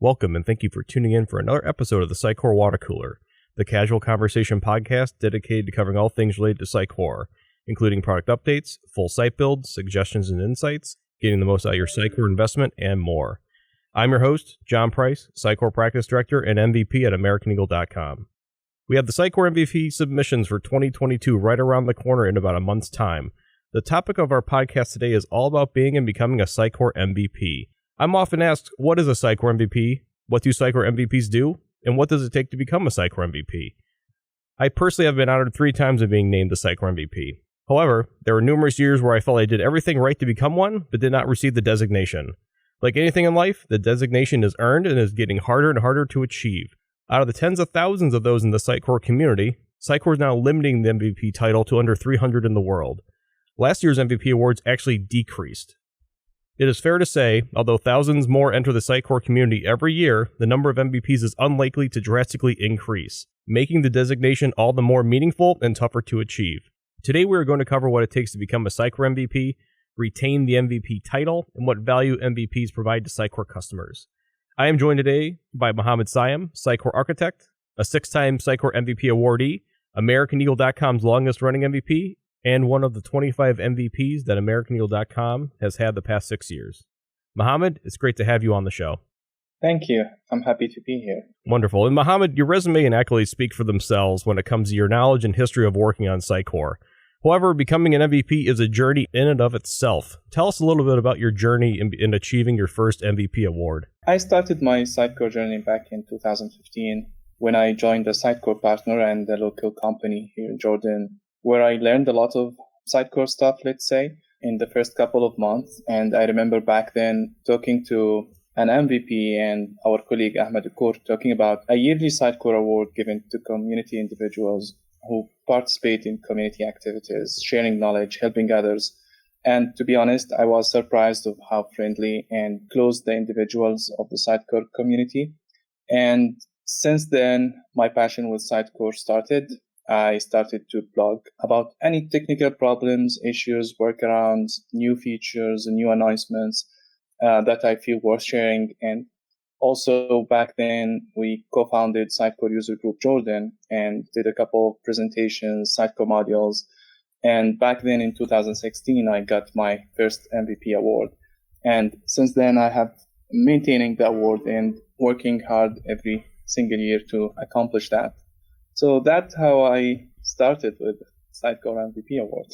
Welcome and thank you for tuning in for another episode of the Sitecore Water Cooler, the casual conversation podcast dedicated to covering all things related to Sitecore, including product updates, full site builds, suggestions and insights, getting the most out of your Sitecore investment, and more. I'm your host, Jon Price, Sitecore Practice Director and MVP at AmericanEagle.com. We have the Sitecore MVP submissions for 2022 right around the corner in about a month's time. The topic of our podcast today is all about being and becoming a Sitecore MVP. I'm often asked, what is a Sitecore MVP? What do Sitecore MVPs do? And what does it take to become a Sitecore MVP? I personally have been honored 3 times of being named the Sitecore MVP. However, there were numerous years where I felt I did everything right to become one, but did not receive the designation. Like anything in life, the designation is earned and is getting harder and harder to achieve. Out of the tens of thousands of those in the Sitecore community, Sitecore is now limiting the MVP title to under 300 in the world. Last year's MVP awards actually decreased. It is fair to say, although thousands more enter the Sitecore community every year, the number of MVPs is unlikely to drastically increase, making the designation all the more meaningful and tougher to achieve. Today we are going to cover what it takes to become a Sitecore MVP, retain the MVP title, and what value MVPs provide to Sitecore customers. I am joined today by Mohammed Syam, Sitecore Architect, a 6-time Sitecore MVP awardee, AmericanEagle.com's longest-running MVP, and one of the 25 MVPs that AmericanEagle.com has had the past 6 years. Mohammed, it's great to have you on the show. Thank you. I'm happy to be here. Wonderful. And Mohammed, your resume and accolades speak for themselves when it comes to your knowledge and history of working on Sitecore. However, becoming an MVP is a journey in and of itself. Tell us a little bit about your journey in achieving your first MVP award. I started my Sitecore journey back in 2015 when I joined a Sitecore partner and a local company here in Jordan, where I learned a lot of Sitecore stuff, let's say, in the first couple of months. And I remember back then talking to an MVP and our colleague Ahmed Akour talking about a yearly Sitecore award given to community individuals who participate in community activities, sharing knowledge, helping others. And to be honest, I was surprised of how friendly and close the individuals of the Sitecore community. And since then, my passion with Sitecore started. I started to blog about any technical problems, issues, workarounds, new features, and new announcements that I feel worth sharing. And also back then, we co-founded Sitecore User Group Jordan and did a couple of presentations, Sitecore modules. And back then in 2016, I got my first MVP award. And since then, I have maintaining the award and working hard every single year to accomplish that. So that's how I started with Sitecore MVP award.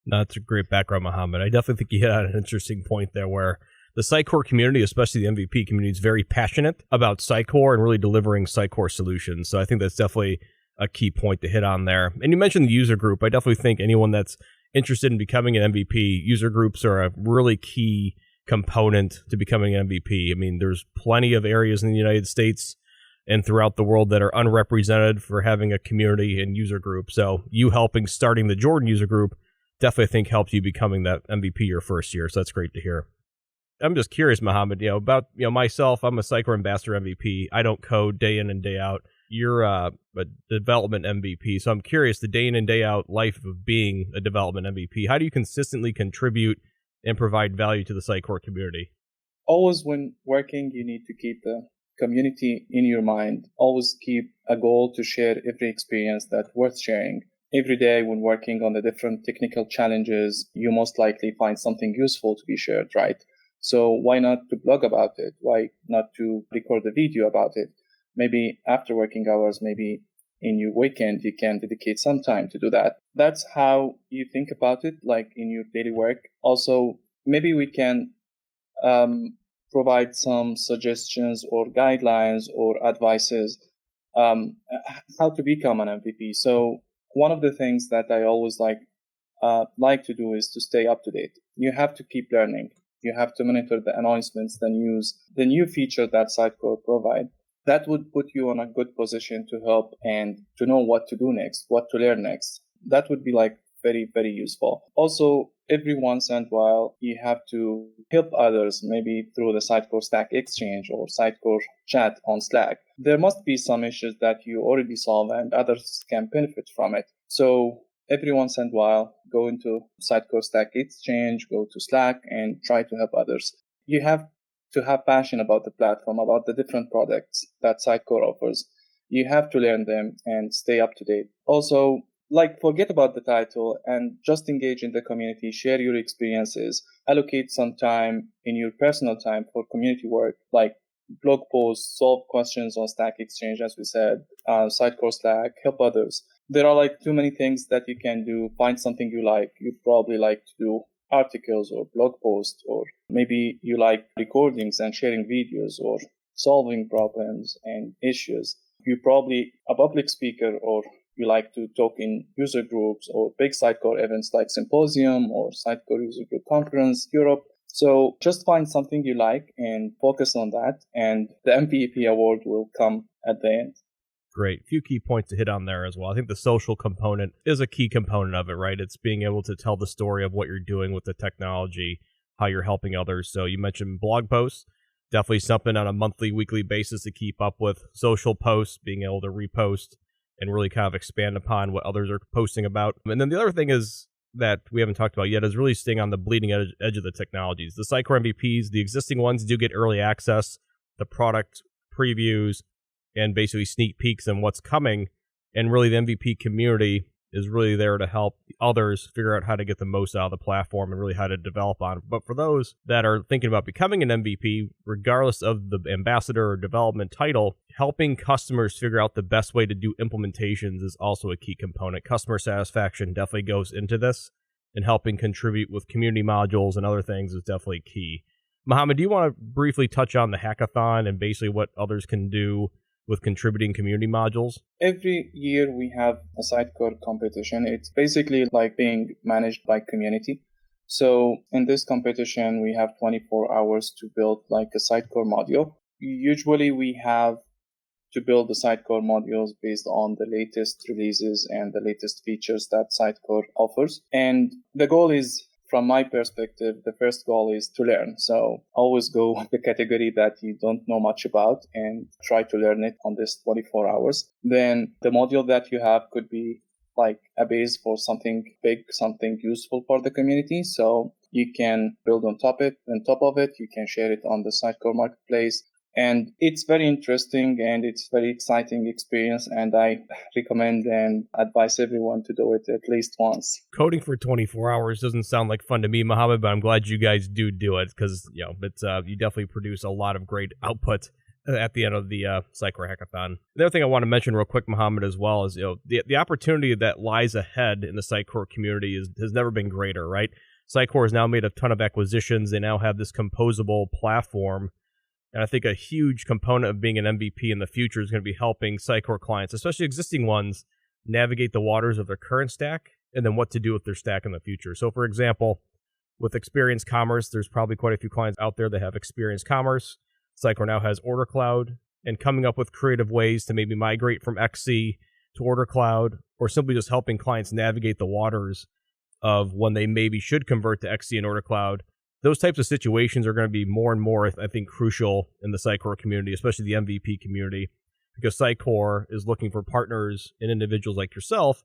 That's a great background, Mohammed. I definitely think you hit on an interesting point there where the Sitecore community, especially the MVP community, is very passionate about Sitecore and really delivering Sitecore solutions. So I think that's definitely a key point to hit on there. And you mentioned the user group. I definitely think anyone that's interested in becoming an MVP, user groups are a really key component to becoming an MVP. I mean, there's plenty of areas in the United States and throughout the world that are unrepresented for having a community and user group. So you helping starting the Jordan user group definitely think helped you becoming that MVP your first year. So that's great to hear. I'm just curious, Mohammed, about myself. I'm a Sitecore Ambassador MVP. I don't code day in and day out. You're a development MVP. So I'm curious, the day in and day out life of being a development MVP, how do you consistently contribute and provide value to the Sitecore community? Always when working, you need to keep the community in your mind. Always keep a goal to share every experience that's worth sharing. Every day when working on the different technical challenges, you most likely find something useful to be shared, right? So why not to blog about it? Why not to record a video about it? Maybe after working hours, maybe in your weekend, you can dedicate some time to do that. That's how you think about it, like in your daily work. Also, maybe we can provide some suggestions or guidelines or advices how to become an MVP. So one of the things that I always like to do is to stay up to date. You have to keep learning. You have to monitor the announcements, the news, the new feature that Sitecore provide. That would put you in a good position to help and to know what to do next, what to learn next. That would be very, very useful. Also, every once in a while, you have to help others, maybe through the Sitecore Stack Exchange or Sitecore chat on Slack. There must be some issues that you already solve and others can benefit from it. So every once in a while, go into Sitecore Stack Exchange, go to Slack and try to help others. You have to have passion about the platform, about the different products that Sitecore offers. You have to learn them and stay up to date. Also, forget about the title and just engage in the community, share your experiences, allocate some time in your personal time for community work, like blog posts, solve questions on Stack Exchange, as we said, Sitecore Slack, help others. There are too many things that you can do. Find something you like. You probably like to do articles or blog posts, or maybe you like recordings and sharing videos or solving problems and issues. You're probably a public speaker, or you like to talk in user groups or big Sitecore events like Symposium or Sitecore User Group Conference Europe. So just find something you like and focus on that, and the MVP award will come at the end. Great. A few key points to hit on there as well. I think the social component is a key component of it, right? It's being able to tell the story of what you're doing with the technology, how you're helping others. So you mentioned blog posts, definitely something on a monthly, weekly basis to keep up with. Social posts, being able to repost and really kind of expand upon what others are posting about. And then the other thing is that we haven't talked about yet is really staying on the bleeding edge of the technologies. The Sitecore MVPs, the existing ones, do get early access, the product previews, and basically sneak peeks on what's coming. And really the MVP community is really there to help others figure out how to get the most out of the platform and really how to develop on it. But for those that are thinking about becoming an MVP, regardless of the ambassador or development title, helping customers figure out the best way to do implementations is also a key component. Customer satisfaction definitely goes into this, and helping contribute with community modules and other things is definitely key. Mohammed, do you want to briefly touch on the hackathon and basically what others can do with contributing community modules? Every year we have a Sitecore competition. It's basically like being managed by community. So in this competition, we have 24 hours to build like a Sitecore module. Usually we have to build the Sitecore modules based on the latest releases and the latest features that Sitecore offers. And the goal is, from my perspective, the first goal is to learn. So always go with the category that you don't know much about and try to learn it on this 24 hours. Then the module that you have could be like a base for something big, something useful for the community. So you can build on top of it. You can share it on the Sitecore marketplace. And it's very interesting and it's very exciting experience. And I recommend and advise everyone to do it at least once. Coding for 24 hours doesn't sound like fun to me, Mohammed, but I'm glad you guys do it because, it's you definitely produce a lot of great output at the end of the Sitecore Hackathon. The other thing I want to mention real quick, Mohammed, as well is, the opportunity that lies ahead in the Sitecore community has never been greater, right? Sitecore has now made a ton of acquisitions. They now have this composable platform. And I think a huge component of being an MVP in the future is going to be helping Sitecore clients, especially existing ones, navigate the waters of their current stack and then what to do with their stack in the future. So, for example, with Experience Commerce, there's probably quite a few clients out there that have Experience Commerce. Sitecore now has Order Cloud, and coming up with creative ways to maybe migrate from XC to Order Cloud, or simply just helping clients navigate the waters of when they maybe should convert to XC and Order Cloud. Those types of situations are going to be more and more, I think, crucial in the Sitecore community, especially the MVP community, because Sitecore is looking for partners and individuals like yourself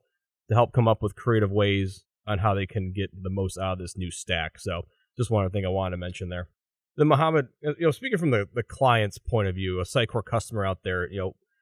to help come up with creative ways on how they can get the most out of this new stack. So just one thing I wanted to mention there. Then Mohammed, speaking from the client's point of view, a Sitecore customer out there,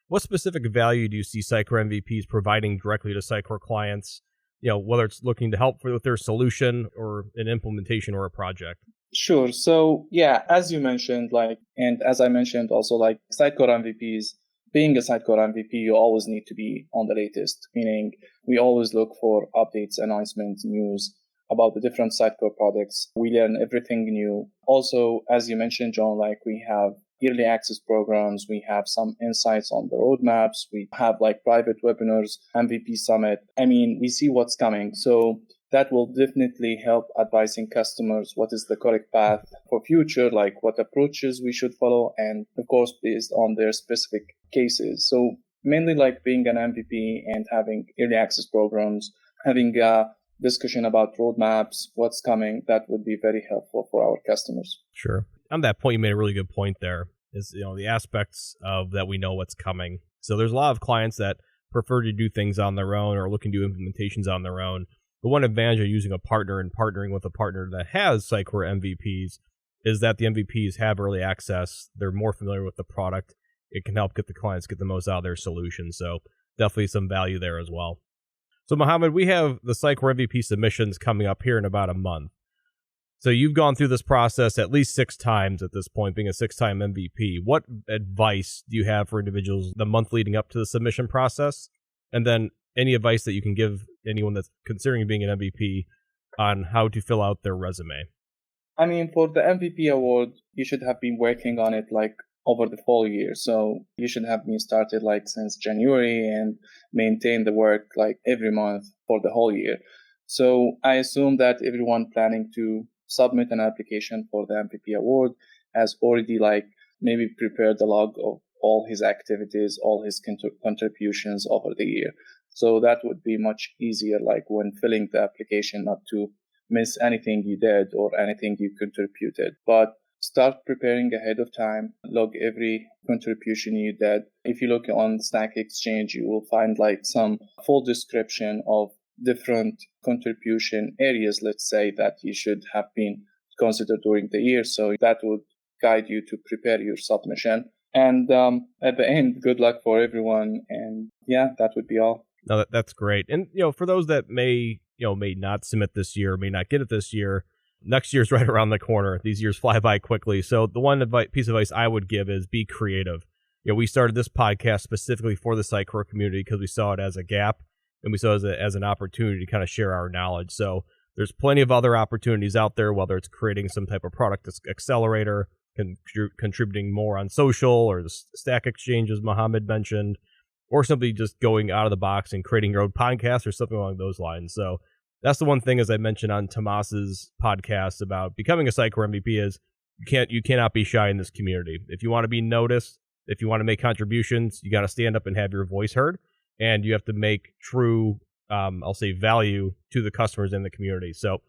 what specific value do you see Sitecore MVPs providing directly to Sitecore clients? Whether it's looking to help with their solution or an implementation or a project. Sure. So yeah, as you mentioned, and as I mentioned also, Sitecore MVPs, being a Sitecore MVP, you always need to be on the latest, meaning we always look for updates, announcements, news about the different Sitecore products. We learn everything new. Also, as you mentioned, John, we have yearly access programs. We have some insights on the roadmaps. We have private webinars, MVP Summit. We see what's coming. So that will definitely help advising customers what is the correct path for future, what approaches we should follow, and of course, based on their specific cases. So mainly being an MVP and having early access programs, having a discussion about roadmaps, what's coming, that would be very helpful for our customers. Sure. On that point, you made a really good point there, is the aspects of that we know what's coming. So there's a lot of clients that prefer to do things on their own or looking to do implementations on their own. But one advantage of using a partner and partnering with a partner that has Sitecore MVPs is that the MVPs have early access. They're more familiar with the product. It can help get the clients get the most out of their solution. So definitely some value there as well. So Mohammed, we have the Sitecore MVP submissions coming up here in about a month. So you've gone through this process at least 6 times at this point, being a 6-time MVP. What advice do you have for individuals the month leading up to the submission process? And then any advice that you can give anyone that's considering being an MVP on how to fill out their resume? I mean, for the MVP award, you should have been working on it like over the full year. So you should have been started like since January and maintain the work like every month for the whole year. So I assume that everyone planning to submit an application for the MVP award has already like maybe prepared the log of all his activities, all his contributions over the year. So that would be much easier, like when filling the application, not to miss anything you did or anything you contributed. But start preparing ahead of time, log every contribution you did. If you look on Stack Exchange, you will find like some full description of different contribution areas, let's say, that you should have been considered during the year. So that would guide you to prepare your submission. And at the end, good luck for everyone. And yeah, that would be all. No, that's great. And, for those that may not submit this year, may not get it this year, next year's right around the corner. These years fly by quickly. So the one piece of advice I would give is be creative. We started this podcast specifically for the Sitecore community because we saw it as a gap and we saw it as an opportunity to kind of share our knowledge. So there's plenty of other opportunities out there, whether it's creating some type of product accelerator, contributing more on social or the Stack Exchange, as Mohammed mentioned, or simply just going out of the box and creating your own podcast or something along those lines. So that's the one thing, as I mentioned on Tomas's podcast about becoming a Sitecore MVP, is you cannot be shy in this community. If you want to be noticed, if you want to make contributions, you got to stand up and have your voice heard, and you have to make true, value to the customers in the community. So,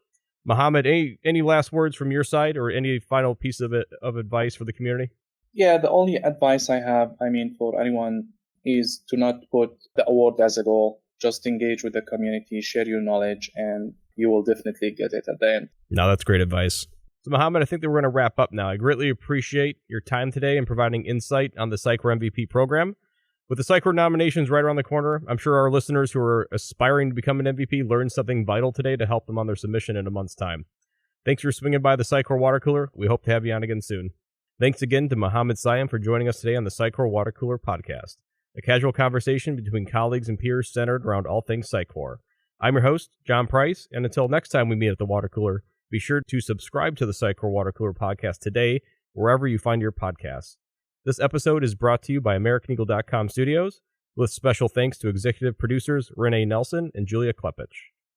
Mohammed, any last words from your side or any final piece of advice for the community? Yeah, the only advice I have, for anyone, is to not put the award as a goal. Just engage with the community, share your knowledge, and you will definitely get it at the end. No, that's great advice. So, Mohammed, I think that we're going to wrap up now. I greatly appreciate your time today and providing insight on the Sitecore MVP program. With the Sitecore nominations right around the corner, I'm sure our listeners who are aspiring to become an MVP learned something vital today to help them on their submission in a month's time. Thanks for swinging by the Sitecore Water Cooler. We hope to have you on again soon. Thanks again to Mohammed Syam for joining us today on the Sitecore Water Cooler podcast, a casual conversation between colleagues and peers centered around all things Sitecore. I'm your host, Jon Price, and until next time we meet at the Water Cooler, be sure to subscribe to the Sitecore Water Cooler podcast today, wherever you find your podcasts. This episode is brought to you by AmericanEagle.com Studios, with special thanks to executive producers Renee Nelson and Julia Klepich.